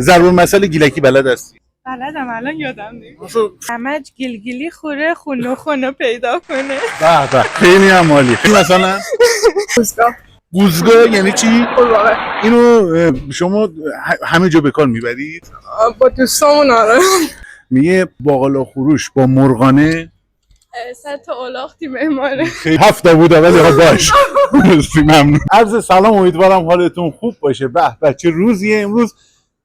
ضرب المثل گیلکی بلد هستی؟ بلدم الان یادم نیست. همج گلگلی خوره خونو پیدا کنه. به به خیلی هم عالی. مثلا گوزگاه یعنی چی؟ اینو شما همه جا به کار میبرید؟ با دوستامون آره. میگه باقلا خروش با مرغانه 100 تا الاغ تیم اماره. 7 بود ولی باش. ممنون. عرض سلام، امیدوارم حالتون خوب باشه. به چه روزیه امروز.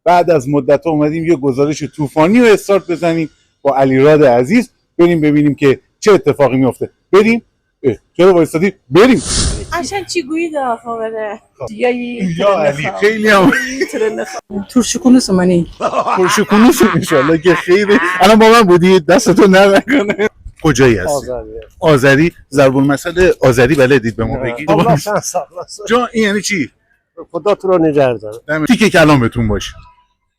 بعد از مدت اومدیم یه گزارش طوفانی رو استارت بزنیم با علیراد عزیز، بریم ببینیم که چه اتفاقی میفته. بریم. چرا وایسادی؟ بریم. عشان چی گویی دا خبره؟ یا علی خیلی هم ترشکونوس منی پرشکونوس انشالله که خیلی. الان با من بودی دستتو نکنه. کجایی هستی؟ آذری. ضرب المثل آذری بلدید به ما بگید؟ جان این یعنی چی؟ خدا تو رو نگه داره. تیکه کلامتون باشه.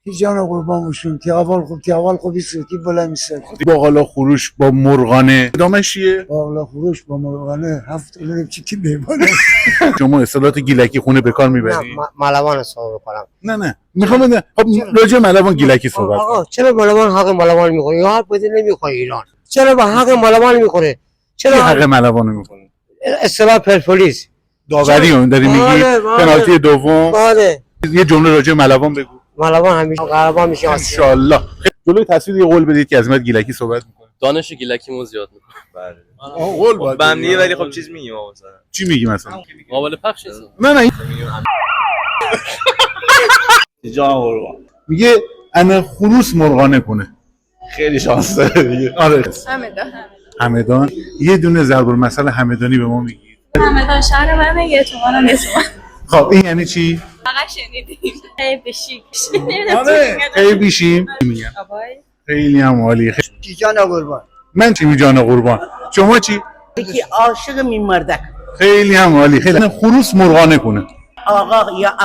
کی جان قربان بشون کی اول خوبی سوتی بالا میشه. باقلا خروش با مرغانه ادامه‌ش چیه؟ باقلا خروش با مرغانه 7 دلار چی کی میبونه. شما اصطلاحات گیلکی خونه به کار میبری؟ ملوان حساب کنم. نه میخوام بدونم. خب راجع ملوان گیلکی صحبت کن. آقا چرا ملوان حق ملوان میخوره؟ یا حق بده نمیخوره ایران. چرا با حق ملوان میخوره؟ چرا حق ملوان میخوره؟ اصطلاح پرسپولیس داوری اون داری میگی؟ پنالتی دوم. بله. یه جمله راجع ملوان بگو. ملوان همیشه قهرمان میشه. ان شاء الله. جلوی تصویر یه قول بدید که عظمت گیلکی صحبت میکنه. دانش گیلکیمون زیاد میکنه. بله. قول باید بندیه ولی خب چیز میگیم آقا مثلا. چی میگی مثلا؟ قابل پخش نه جان قربان میگه انا خروس مرغانه کنه. خیلی شانس داره دیگه. آره. همدان. یه دونه ضرب المثل همدانی به ما میگی؟ همدان شهر منه، یه تومانم یه تومان. خب این یعنی چی؟ فقط شنیدیم. خیلی بشیک. آره خیلی بیشیم میگم. خیلی هم عالی. کی جان قربان. من چی جان قربان. شما چی؟ یکی عاشق میمردک خیلی هم عالی. خیلی خروس مرغانه کنه. آقا یا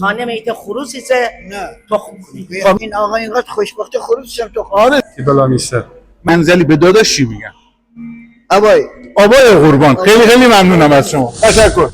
خانم ایت خروسیسه نه تخم خب این آقا اینقدر خوشبخت خروسشم تو. آره بلا میشه. منزلی به داداش چی میگن؟ ابای آبای قربان. خیلی ممنونم از شما. تشکر.